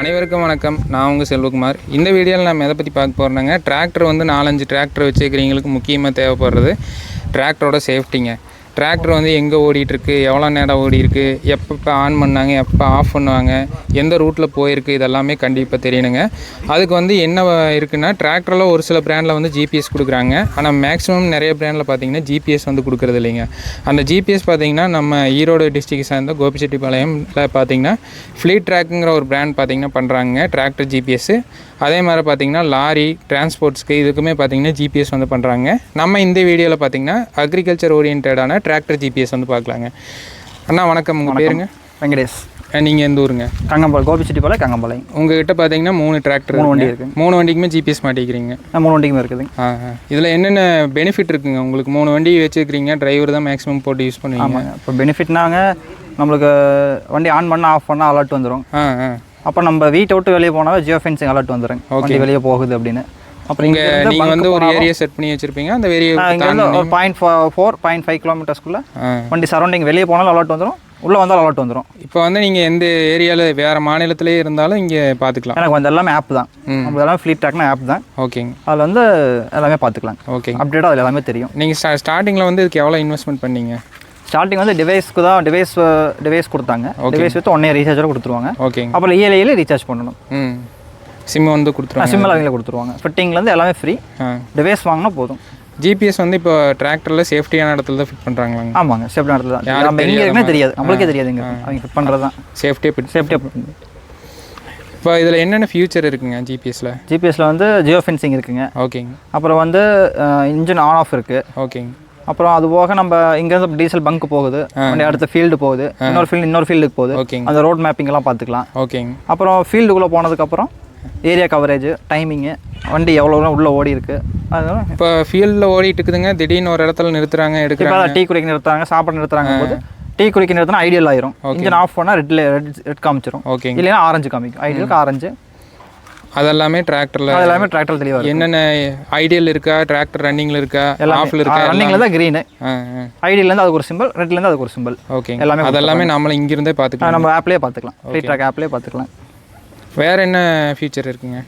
அனைவருக்கும் வணக்கம். நான் உங்கள் செல்வகுமார். இந்த வீடியோவில் நம்ம எதை பற்றி பார்க்க போகிறோம்னாங்க, டிராக்டர் வந்து 4-5 டிராக்டர் வச்சுருக்கிறவங்களுக்கு முக்கியமாக தேவைப்படுறது டிராக்டரோட சேஃப்டிங்க. டிராக்டர் வந்து எங்கே ஓடிட்டுருக்கு, எவ்வளோ நேரம் ஓடிருக்கு, எப்போ ஆன் பண்ணாங்க, எப்போ ஆஃப் பண்ணுவாங்க, எந்த ரூட்டில் போயிருக்கு, இதெல்லாமே கண்டிப்பாக தெரியணுங்க. அதுக்கு வந்து என்ன இருக்குன்னா, டிராக்டரில் ஒரு சில பிராண்டில் வந்து ஜிபிஎஸ் கொடுக்குறாங்க. ஆனால் மேக்ஸிமம் நிறைய பிராண்டில் பார்த்தீங்கன்னா ஜிபிஎஸ் வந்து கொடுக்குறது இல்லைங்க. அந்த ஜிபிஎஸ் பார்த்தீங்கன்னா நம்ம ஈரோடு டிஸ்ட்ரிக்ட் சார்ந்த கோபிச்செட்டிப்பாளையம்ல பார்த்தீங்கன்னா ஃப்ளீட் ட்ராக்குங்கிற ஒரு பிராண்ட் பார்த்தீங்கன்னா பண்ணுறாங்க டிராக்டர் ஜிபிஎஸ். அதே மாதிரி பார்த்தீங்கன்னா லாரி டிரான்ஸ்போர்ட்ஸ்க்கு இதுக்குமே பார்த்தீங்கன்னா ஜிபிஎஸ் வந்து பண்ணுறாங்க. நம்ம இந்த வீடியோவில் பார்த்தீங்கன்னா அக்ரிகல்ச்சர் ஓரியன்டான டிராக்டர் ஜிபிஎஸ் வந்து பார்க்கலாங்க. அண்ணா வணக்கம். உங்கள் பேருங்க? வெங்கடேஷ். நீங்கள் எந்த ஊருங்க? கங்கம்பாளையம், கோபிச்செட்டிப்பாளையம் கங்கம்பாளையம். உங்கள்கிட்ட பார்த்தீங்கன்னா 3 டிராக்டர், 3 வண்டி இருக்குது. 3 வண்டிக்குமே ஜிபிஎஸ் மாட்டிக்கிறீங்க? 3 வண்டிக்குமே இருக்குதுங்க. இதில் என்னென்ன பெனிஃபிட் இருக்குங்க? உங்களுக்கு 3 வண்டி வச்சுருக்கிறீங்க, டிரைவர் தான் மேக்ஸிமம் போட்டு யூஸ் பண்ணுவீங்க. ஆமாங்க. இப்போ பெனிஃபிட்னாங்க நம்மளுக்கு வண்டி ஆன் பண்ணால் ஆஃப் பண்ணால் அலர்ட் வந்துடும். அப்போ நம்ம வீட்டை விட்டு வெளியே போனால் ஜியோ ஃபென்சிங் அலர்ட் வந்துடுங்க, வண்டி வெளியே போகுது அப்படின்னு. அப்புறம் நீங்கள் வந்து ஒரு ஏரியா செட் பண்ணி வச்சுருப்பீங்க. அந்த ஏரியா 0.4 0.5 கிலோமீட்டர்ஸ்குள்ளே வண்டி சரௌண்டிங் வெளியே போனாலும் அலர்ட் வந்துடும், உள்ளே வந்தாலும் அலர்ட் வந்துடும். இப்போ வந்து நீங்கள் எந்த ஏரியாவில் வேறு மாநிலத்திலே இருந்தாலும் இங்கே பார்த்துக்கலாம். எனக்கு வந்து எல்லாமே ஆப் தான், நம்ம எல்லாமே ஃப்ளீட் ட்ராக்னா ஆப் தான். ஓகேங்க. அதில் வந்து எல்லாமே பார்த்துக்கலாம். ஓகே, அப்டேட்டாக அதில் எல்லாமே தெரியும். நீங்கள் ஸ்டார்டிங்கில் வந்து இதுக்கு எவ்வளோ இன்வெஸ்ட்மெண்ட் பண்ணீங்க? ஸ்டார்டிங் வந்து டிவைஸ்க்கு தான் டிவைஸ் கொடுத்தாங்க. டிவைஸ் வித்து 1 இயர் ரீசார்ஜோட கொடுத்துருவாங்க. ஓகே. அப்புறம் இஎல்ஐயில் ரீசார்ஜ் பண்ணணும். சிம் வந்து கொடுத்துருவாங்க. சிம்மில் அவங்களே கொடுத்துருவாங்க. ஃபிட்டிங்லேருந்து எல்லாமே ஃப்ரீ. டிவைஸ் வாங்கினா போதும். ஜிபிஎஸ் வந்து இப்போ டிராக்டரில் சேஃப்டியான இடத்துல தான் ஃபிட் பண்ணுறாங்களாங்க? ஆமாங்க, சேஃப்டியான இடத்துல தான். நம்ம எங்கே இருக்குன்னு தெரியாது, நம்மளுக்கே தெரியாதுங்க. அவங்க ஃபிட் பண்ணுறது தான் சேஃப்டியாக. இப்போ இதில் என்னென்ன ஃபியூச்சர் இருக்குங்க ஜிபிஎஸ்சில் வந்து ஜியோ ஃபென்சிங் இருக்குங்க. ஓகேங்க. அப்புறம் வந்து இன்ஜின் ஆன் ஆஃப் இருக்குது. ஓகேங்க. அப்புறம் அது போக நம்ம இங்கேருந்து டீசல் பங்க் போகுது, அடுத்த ஃபீல்டு போகுது, இன்னொரு ஃபீல்டுக்கு போகுது. ஓகேங்க. அந்த ரோட் மேப்பிங்கெல்லாம் பார்த்துக்கலாம். ஓகேங்க. அப்புறம் ஃபீல்டுக்குள்ளே போனதுக்கப்புறம் ஏரியா கவரேஜ், டைமிங்கு, வண்டி எவ்வளோ உள்ளே ஓடி இருக்குது. அதனால இப்போ ஃபீல்டில் ஓடிட்டு இருக்குதுங்க, திடீர்னு ஒரு இடத்துல நிறுத்துறாங்க, எடுக்கிறாங்க. டீ குடிக்க நிறுத்துறாங்க, சாப்பாடு நிறுத்துறாங்க போது டீ குடிக்க நிறுத்தினா ஐடியல் ஆயிரும். இன்ஜின் ஆஃப் பண்ணால் ரெட் காமிச்சிடும். ஓகே. இல்லைன்னா ஆரஞ்சு காமிக்கும். ஐடியலுக்கு ஆரஞ்சு. அதெல்லாமே டிராக்டர் தெளிவாக என்னென்ன ஐடியல் இருக்கா, டிராக்டர் ரன்னிங்கில் இருக்கா, ஆஃப்ல இருக்கா? ரன்னிங்கில் தான் க்ரீனு, ஐடியிலேருந்து அதுக்கு ஒரு சிம்பிள், ரெட்லேருந்து அதுக்கு ஒரு சிம்பிள். ஓகே. எல்லாமே அதெல்லாமே நம்மள இங்கிருந்தே பார்த்துக்கலாம். நம்ம ஆப்லேயே பார்த்துக்கலாம், ஃப்ளீட் ட்ராக் ஆப்லேயே பார்த்துக்கலாம். வேறு என்ன ஃபியூச்சர் இருக்குங்க?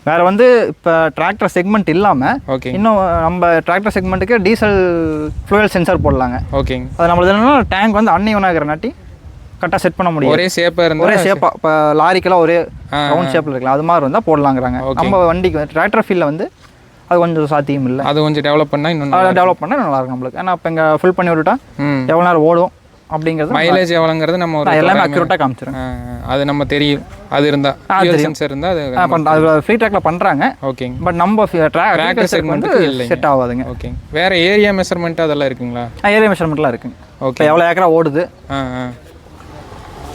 வேறு வந்து இப்போ டிராக்டர் செக்மெண்ட் இல்லாமல் ஓகே இன்னும் நம்ம டிராக்டர் செக்மெண்ட்டுக்கு டீசல் ஃப்ளூயல் சென்சார் போடலாங்க. ஓகேங்க. அது நம்மளுக்கு என்னன்னா டேங்க் வந்து அன்னிவனாகிறனாட்டி கரெக்டாக செட் பண்ண முடியும். ஒரே ஷேப்பாக இருந்தால், ஒரே ஷேப்பாக இப்போ லாரிக்கெல்லாம் ஒரே ரவுண்ட் ஷேப்பில் இருக்கலாம், அது மாதிரி இருந்தால் போடலாங்கிறாங்க. நம்ம வண்டிக்கு டிராக்டர் ஃபீல்டில் வந்து அது கொஞ்சம் சாத்தியம் இல்லை. அது கொஞ்சம் டெவலப் பண்ணால் இன்னும் நல்லாயிருக்கும் நம்மளுக்கு. ஏன்னா இப்போ இங்கே ஃபுல் பண்ணி விட்டுட்டா எவ்வளோ நேரம் ஓடும் அப்படிங்கிறது, மைலேஜ் எவ்வளோங்கிறது நம்ம எல்லாமே அக்யூரேட்டாக காமிச்சிடும். அது நம்ம தெரியும். அது இருந்தால் சென்சார் இருந்தால் அது ஃப்ளீட் ட்ராக்ல பண்ணுறாங்க. ஓகேங்க. பட் நம்ம டிராக்டர் செக்மெண்ட் செட் ஆகாதுங்க. ஓகே. வேறு ஏரியா மெஷர்மெண்ட் அதெல்லாம் இருக்குங்களா? ஏரியா மெஷர்மெண்ட்லாம் இருக்குங்க. ஓகே. எவ்வளோ ஏக்கரா ஓடுது,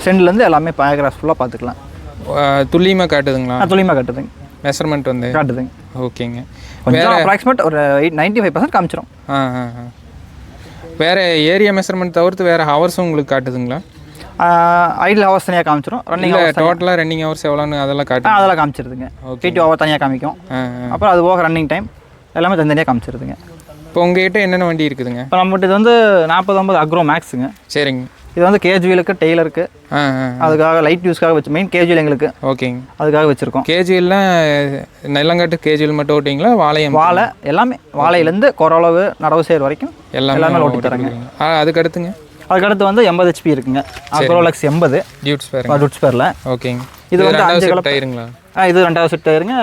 சென்ட்லேருந்து எல்லாமே ஏக்கராஸ் ஃபுல்லாக பார்த்துக்கலாம். துல்லியமாக காட்டுதுங்களா? துல்லியமாக காட்டுதுங்க. மெஷர்மெண்ட் வந்து காட்டுதுங்க. ஓகேங்க. கொஞ்சம் அப்ராக்சிமேட் ஒரு 95% காமிச்சிடும். வேறு ஏரியா மெஷர்மெண்ட் தவிர்த்து வேறு ஹவர்ஸும் உங்களுக்கு காட்டுதுங்களா? ஐடியல் ஹவர்ஸ் தனியாக காமிச்சிடும். ரன்னிங் டோட்டலாக ரன்னிங் ஹவர்ஸ் எவ்வளோன்னு அதெல்லாம் காட்டும். அதெல்லாம் காமிச்சிருதுங்க. PT ஹவர் தனியாக காமிக்கும். அப்புறம் அது போக ரன்னிங் டைம் எல்லாமே தனியாக காமிச்சிருதுங்க. இப்போ உங்கள்கிட்ட என்னென்ன வண்டி இருக்குதுங்க? இப்போ நம்மகிட்ட இது வந்து 4050 அக்ரோ மேக்ஸுங்க. சரிங்க. இது வந்து கேஜுவலுக்கு, டெய்லருக்கு, அதுக்காக லைட் யூஸ்க்காக வச்சு, மெயின் கேஜுவல் எங்களுக்கு. ஓகேங்க. அதுக்காக வச்சுருக்கோம். கேஜுவல்லாம் நெல்லங்காட்டு கேஜுவல் மட்டும் ஓட்டிங்களா? வாழை எல்லாமே, வாழையிலேருந்து குறளவு நடவு செய்கிற வரைக்கும் எல்லாமே ஓட்டி தராங்க. அதுக்கு அடுத்துங்க? அதுக்கடுத்து வந்து 80 HP இருக்குங்க. அக்ரோலக்ஸ் 80 டூட் ஸ்பேரில். ஓகேங்க. இது வந்து 5 கலர் டயருங்களா? இது 2வது செட் டயருங்க.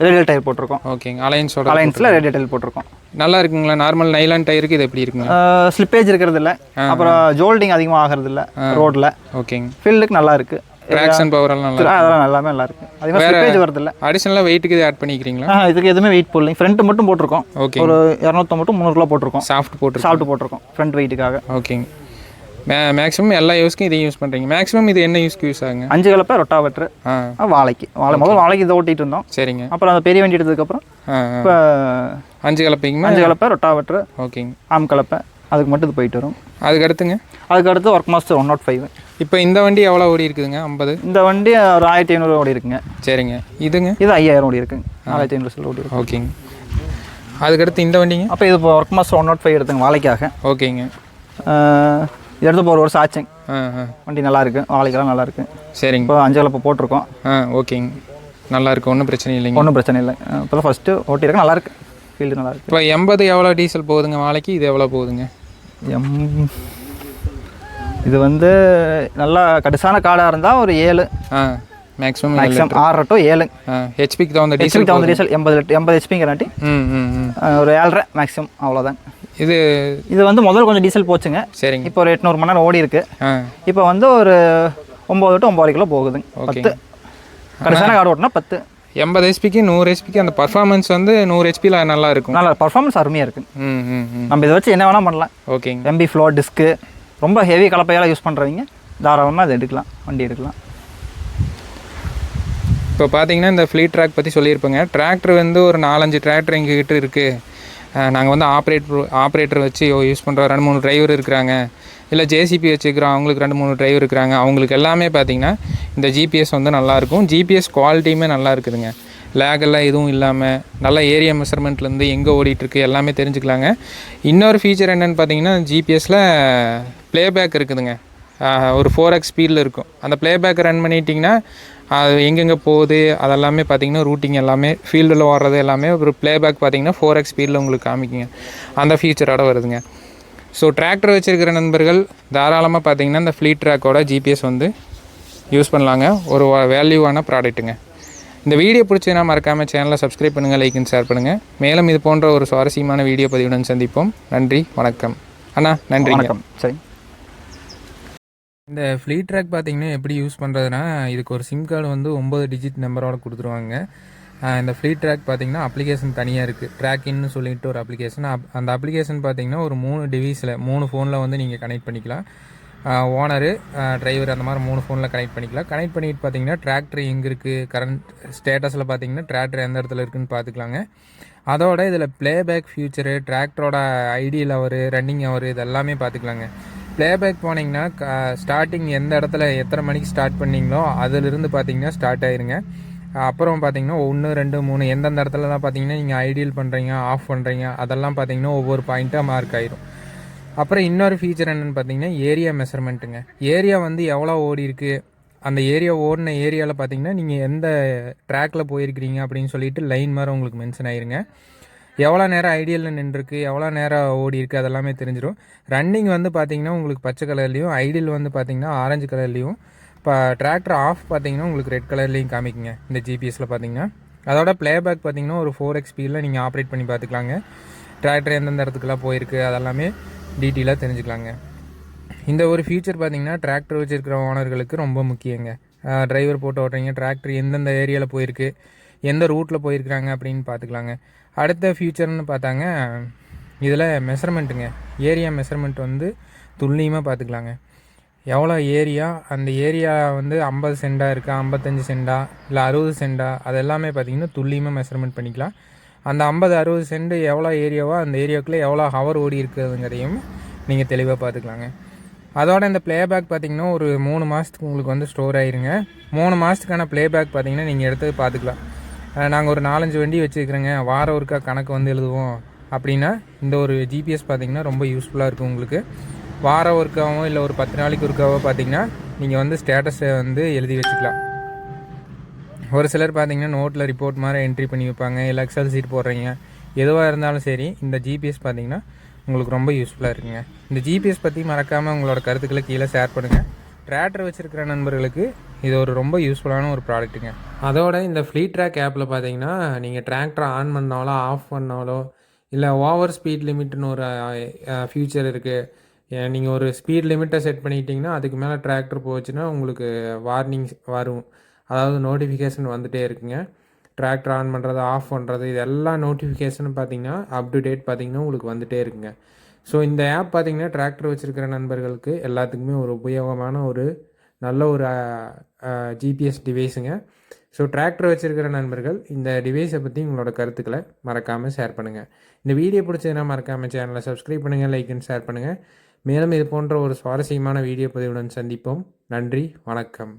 ரேடியல் டயர் போட்டிருக்கோம். ஓகேங்க. அலைன்ஸில் ரேடியல் டயர் போட்டிருக்கோம். நல்லா இருக்குங்களா? நார்மல் நைலான் டயருக்கு இது எப்படி இருக்குங்க? ஸ்லிப்பேஜ் இருக்கிறது இல்லை, அப்புறம் ஜோல்டிங் அதிகமாக ஆகிறது இல்லை ரோட்டில். ஓகேங்க. ஃபீல்டுக்கு நல்லா இருக்குது. ட்ராக்ஷன் பவர் எல்லாம் நல்லா, அதெல்லாம் எல்லாமே நல்லா இருக்குது. அதிகமாக ஸ்லிப்பேஜ் வரது இல்லை. அடிஷனலாக வெயிட்டுக்கு இது ஆட் பண்ணிக்கிறீங்களா? இதுக்கு எதுவுமே வெயிட் போடலைங்க. ஃப்ரண்ட் மட்டும் போட்டிருக்கோம். ஓகே. ஒரு 250 300 கிலோ போட்டிருக்கோம். சாஃப்ட் போட்டிருக்கோம் ஃப்ரண்ட் வெயிட்டுக்காக. ஓகேங்க. மேக்ஸிமம் எல்லா யூஸ்க்கும் இதையும் யூஸ் பண்ணுறீங்க. மேக்ஸிமம் இது என்ன யூஸ்க்கு யூஸ் ஆகுங்க? 5 கலப்பை ரொட்டாவேட்டர். வாழைக்கு இதை ஓட்டிகிட்டு இருந்தோம். சரிங்க. அப்புறம் அந்த பெரிய வண்டி எடுத்ததுக்கப்புறம் இப்போ 5 கலப்பைங்க. 5 கலப்பை ரொட்டாவேட்டர். ஓகேங்க. ஆம் கலப்பை, அதுக்கு மட்டும் இது போயிட்டு வரும். அதுக்கு அடுத்துங்க? அதுக்கு அடுத்து ஒர்க் மாஸ்டர் 105. இப்போ இந்த வண்டி எவ்வளோ ஓடி இருக்குதுங்க? 50. இந்த வண்டி ஒரு 1500 ஓடி இருக்குங்க. சரிங்க. இதுங்க? இது 5000 ஓடி இருக்குங்க. 4500 ஓடி இருக்கு. ஓகேங்க. அதுக்கடுத்து இந்த வண்டிங்க? அப்போ இது இப்போ ஒர்க் மாஸ்டர் 105 எடுத்துங்க வாழைக்காக. ஓகேங்க. இது எடுத்து இப்போ 1 வருஷம் ஆச்சுங்க. வண்டி நல்லா இருக்கு, வாழைக்கெல்லாம் நல்லா இருக்கு. சரிங்க. இப்போ 5 இப்போ போட்டிருக்கோம். ஓகேங்க, நல்லா இருக்கு, ஒன்றும் பிரச்சனை இல்லைங்க. ஒன்றும் பிரச்சனை இல்லை. இப்போ தான் ஃபஸ்ட்டு ஓட்டியிருக்கேன், நல்லா இருக்கு, ஃபீல்டு நல்லா இருக்கு. இப்போ 80 எவ்வளோ டீசல் போகுதுங்க வாழைக்கு? இது எவ்வளோ போகுதுங்க? இது வந்து நல்லா கடுசான காடாக இருந்தால் ஒரு 7, மேக்ஸிமம் 6 to 7 ஹெச்பிக்கு தகுந்த டீசல் 80 ஹெச்பிங்கிறாட்டி ஒரு 7.5 மேக்ஸிமம், அவ்வளோதான். இது வந்து முதல்ல கொஞ்சம் டீசல் போச்சுங்க. சரிங்க. இப்போ ஒரு 800 மணி நேரம் ஓடி இருக்கு. இப்போ வந்து ஒரு 9 to 9.5 கிலோ போகுதுங்க. 10 கடைசியான காடு ஓட்டினா 10. 80 ஹெச்பிக்கு 100 ஹெச்பிக்கு அந்த பர்ஃபார்மன்ஸ் வந்து 100 ஹெச்பியில் நல்லா இருக்கும். நல்லா பர்ஃபார்மன்ஸ் அருமையாக இருக்குது. நம்ம இதை வச்சு என்ன வேணால் பண்ணலாம். ஓகேங்க. எம்பி ஃப்ளோ டிஸ்க்கு ரொம்ப ஹெவி கலப்பையெல்லாம் யூஸ் பண்ணுறவங்க தாராளமாக அதை எடுக்கலாம், வண்டி எடுக்கலாம். இப்போ பார்த்தீங்கன்னா இந்த ஃப்ளீட் ட்ராக் பற்றி சொல்லியிருப்பேங்க. டிராக்டர் வந்து ஒரு 4-5 டிராக்டர் எங்ககிட்ட இருக்குது. நாங்கள் வந்து ஆப்ரேட்டர் வச்சு யூஸ் பண்ணுற 2-3 டிரைவர் இருக்கிறாங்க, இல்லை ஜேசிபி வச்சுக்கிறோம், அவங்களுக்கு 2-3 டிரைவர் இருக்கிறாங்க. அவங்களுக்கு எல்லாமே பார்த்திங்கன்னா இந்த ஜிபிஎஸ் வந்து நல்லாயிருக்கும். ஜிபிஎஸ் குவாலிட்டியுமே நல்லா இருக்குதுங்க. லேகெல்லாம் எதுவும் இல்லாமல் நல்லா ஏரியா மெஷர்மெண்ட்லேருந்து எங்கே ஓடிட்டுருக்கு எல்லாமே தெரிஞ்சுக்கலாங்க. இன்னொரு ஃபீச்சர் என்னென்னு பார்த்தீங்கன்னா ஜிபிஎஸில் ப்ளேபேக் இருக்குதுங்க. ஒரு 4x ஸ்பீடில் இருக்கும். அந்த ப்ளேபேக்கை ரன் பண்ணிட்டிங்கன்னா அது எங்கெங்கே போகுது அதெல்லாமே பார்த்திங்கன்னா ரூட்டிங் எல்லாமே ஃபீல்டில் ஓடுறது எல்லாமே ஒரு ப்ளேபேக் பார்த்திங்கன்னா 4x ஸ்பீடில் உங்களுக்கு காமிக்குங்க. அந்த ஃபீச்சரோட வருதுங்க. ஸோ டிராக்டர் வச்சுருக்கிற நண்பர்கள் தாராளமாக பார்த்திங்கன்னா இந்த ஃப்ளீட் ட்ராக்கோட ஜிபிஎஸ் வந்து யூஸ் பண்ணலாங்க. ஒரு வேல்யூவான ப்ராடக்ட்டுங்க. இந்த வீடியோ பிடிச்சதுன்னா மறக்காமல் சேனலை சப்ஸ்கிரைப் பண்ணுங்கள், லைக் அண்ட் ஷேர் பண்ணுங்கள். மேலும் இது போன்ற ஒரு சுவாரஸ்யமான வீடியோ பதிவுடன் சந்திப்போம். நன்றி, வணக்கம். அண்ணா நன்றி. வணக்கம். சரி. இந்த ஃப்ளீட் ட்ராக் பார்த்தீங்கன்னா எப்படி யூஸ் பண்ணுறதுனா, இதுக்கு ஒரு சிம் கார்டு வந்து 9 டிஜிட் நம்பரோட கொடுத்துருவாங்க. இந்த ஃப்ளீட் ட்ராக் பார்த்தீங்கன்னா அப்ளிகேஷன் தனியாக இருக்குது. ட்ராக்கின்னு சொல்லிட்டு ஒரு அப்ளிகேஷன். அந்த அப்ளிகேஷன் பார்த்தீங்கன்னா ஒரு 3 டிவைஸில் 3 ஃபோனில் வந்து நீங்கள் கனெக்ட் பண்ணிக்கலாம். ஓனரு, டிரைவர் அந்த மாதிரி 3 ஃபோனில் கனெக்ட் பண்ணிக்கலாம். கனெக்ட் பண்ணிட்டு பார்த்தீங்கன்னா டிராக்டர் எங்கே இருக்குது, கரண்ட் ஸ்டேட்டஸில் பார்த்தீங்கன்னா டிராக்டர் எந்த இடத்துல இருக்குதுன்னு பார்த்துக்கலாங்க. அதோட இதில் ப்ளேபேக் ஃபியூச்சரு, டிராக்டரோட ஐடியல் ஹவரு, ரன்னிங் ஹவரு, இது எல்லாமே பார்த்துக்கலாங்க. ப்ளேபேக் போனீங்கன்னா ஸ்டார்டிங் எந்த இடத்துல எத்தனை மணிக்கு ஸ்டார்ட் பண்ணிங்களோ அதிலிருந்து பார்த்தீங்கன்னா ஸ்டார்ட் ஆயிருங்க. அப்புறம் பார்த்தீங்கன்னா 1, 2, 3 எந்தெந்த இடத்துலலாம் பார்த்தீங்கன்னா நீங்கள் ஐடியல் பண்ணுறீங்க, ஆஃப் பண்ணுறீங்க, அதெல்லாம் பார்த்தீங்கன்னா ஒவ்வொரு பாயிண்ட்டாக மார்க் ஆயிரும். அப்புறம் இன்னொரு ஃபீச்சர் என்னென்னு பார்த்தீங்கன்னா ஏரியா மெஷர்மெண்ட்டுங்க. ஏரியா வந்து எவ்வளோ ஓடி இருக்குது, அந்த ஏரியா ஓடின ஏரியாவில் பார்த்தீங்கன்னா நீங்கள் எந்த ட்ராக்கில் போயிருக்கிறீங்க அப்படின்னு சொல்லிட்டு லைன் மாதிரி உங்களுக்கு மென்ஷன் ஆயிருங்க. எவ்வளோ நேரம் ஐடியலில் நின்றுருக்கு, எவ்வளோ நேரம் ஓடி இருக்குது அதெல்லாமே தெரிஞ்சிடும். ரன்னிங் வந்து பார்த்திங்கன்னா உங்களுக்கு பச்சை கலர்லேயும், ஐடியல் வந்து பார்த்திங்கன்னா ஆரஞ்சு கலர்லேயும், இப்போ டிராக்டர் ஆஃப் பார்த்திங்கன்னா உங்களுக்கு ரெட் கலர்லேயும் காமிக்குங்க இந்த ஜிபிஎஸில் பார்த்திங்கன்னா. அதோட ப்ளேபேக் பார்த்திங்கன்னா ஒரு 4x ஸ்பீடில் நீங்கள் ஆப்ரேட் பண்ணி பார்த்துக்கலாங்க. டிராக்டர் எந்தெந்த இடத்துக்குலாம் போயிருக்கு அதெல்லாமே டீட்டெயிலாக தெரிஞ்சுக்கலாங்க. இந்த ஒரு ஃபியூச்சர் பார்த்திங்கன்னா டிராக்டர் வச்சுருக்கிற ஓனர்களுக்கு ரொம்ப முக்கியங்க. டிரைவர் போட்டு ஓட்டுறீங்க, டிராக்டர் எந்தெந்த ஏரியாவில் போயிருக்கு, எந்த ரூட்டில் போயிருக்கிறாங்க அப்படின்னு பார்த்துக்கலாங்க. அடுத்த ஃபியூச்சர்னு பார்த்தாங்க இதில் மெஷர்மெண்ட்டுங்க. ஏரியா மெஷர்மெண்ட் வந்து துல்லியமாக பார்த்துக்கலாங்க. எவ்வளோ ஏரியா, அந்த ஏரியா வந்து 50 சென்டாக இருக்கா, 55 சென்டா, இல்லை 60 சென்டா, அது எல்லாமே பார்த்திங்கன்னா துல்லியமாக மெஷர்மெண்ட் பண்ணிக்கலாம். அந்த 50-60 சென்ட் எவ்வளோ ஏரியாவோ அந்த ஏரியாவுக்குள்ளே எவ்வளோ ஹவர் ஓடி இருக்குதுங்கிறதையும் நீங்கள் தெளிவாக பார்த்துக்கலாங்க. அதோட இந்த ப்ளேபேக் பார்த்திங்கன்னா ஒரு 3 மாதத்துக்கு உங்களுக்கு வந்து ஸ்டோர் ஆயிருங்க. 3 மாதத்துக்கான ப்ளேபேக் பார்த்திங்கன்னா நீங்கள் எடுத்து பார்த்துக்கலாம். நாங்கள் ஒரு 4-5 வண்டி வச்சுருக்கிறேங்க, வாரம் ஒருக்கா கணக்கு வந்து எழுதுவோம் அப்படின்னா இந்த ஒரு ஜிபிஎஸ் பார்த்திங்கன்னா ரொம்ப யூஸ்ஃபுல்லாக இருக்கும் உங்களுக்கு. வாரம் ஒருக்காவோ இல்லை ஒரு 10 நாளைக்கு ஒருக்காவோ பார்த்திங்கன்னா நீங்கள் வந்து ஸ்டேட்டஸை வந்து எழுதி வச்சுக்கலாம். ஒரு சிலர் பார்த்திங்கன்னா நோட்டில் ரிப்போர்ட் மாதிரி என்ட்ரி பண்ணி வைப்பாங்க, இல்லை எக்ஸல் சீட் போடுறீங்க, எதுவாக இருந்தாலும் சரி இந்த ஜிபிஎஸ் பார்த்திங்கன்னா உங்களுக்கு ரொம்ப யூஸ்ஃபுல்லாக இருக்குங்க. இந்த ஜிபிஎஸ் பற்றி மறக்காமல் உங்களோட கருத்துக்களை கீழே ஷேர் பண்ணுங்கள். டிராக்டர் வச்சுருக்கிற நண்பர்களுக்கு இது ஒரு ரொம்ப யூஸ்ஃபுல்லான ஒரு ப்ராடக்ட்டுங்க. அதோட இந்த ஃப்ளீட் ட்ராக் ஆப்பில் பார்த்தீங்கன்னா நீங்கள் டிராக்டரை ஆன் பண்ணாலோ ஆஃப் பண்ணாலோ, இல்லை ஓவர் ஸ்பீட் லிமிட்னு ஒரு ஃபியூச்சர் இருக்குது. நீங்கள் ஒரு ஸ்பீட் லிமிட்டை செட் பண்ணிக்கிட்டிங்கன்னா அதுக்கு மேலே டிராக்டர் போச்சுன்னா உங்களுக்கு வார்னிங்ஸ் வரும், அதாவது நோட்டிஃபிகேஷன் வந்துகிட்டே இருக்குங்க. டிராக்டர் ஆன் பண்ணுறது, ஆஃப் பண்ணுறது, இது எல்லா நோட்டிஃபிகேஷனும் பார்த்திங்கன்னா அப் டு டேட் பார்த்திங்கன்னா உங்களுக்கு வந்துகிட்டே இருக்குங்க. ஸோ இந்த ஆப் பார்த்திங்கன்னா டிராக்டர் வச்சுருக்கிற நண்பர்களுக்கு எல்லாத்துக்குமே ஒரு உபயோகமான ஒரு நல்ல ஒரு ஜிபிஎஸ் டிவைஸுங்க. ஸோ டிராக்டர் வச்சுருக்கிற நண்பர்கள் இந்த டிவைஸை பற்றி உங்களோட கருத்துக்களை மறக்காமல் ஷேர் பண்ணுங்கள். இந்த வீடியோ பிடிச்சதுன்னா மறக்காமல் சேனலை சப்ஸ்கிரைப் பண்ணுங்கள், லைக் அண்ட் ஷேர் பண்ணுங்கள். மேலும் இது போன்ற ஒரு சுவாரஸ்யமான வீடியோ பதிவுடன் சந்திப்போம். நன்றி, வணக்கம்.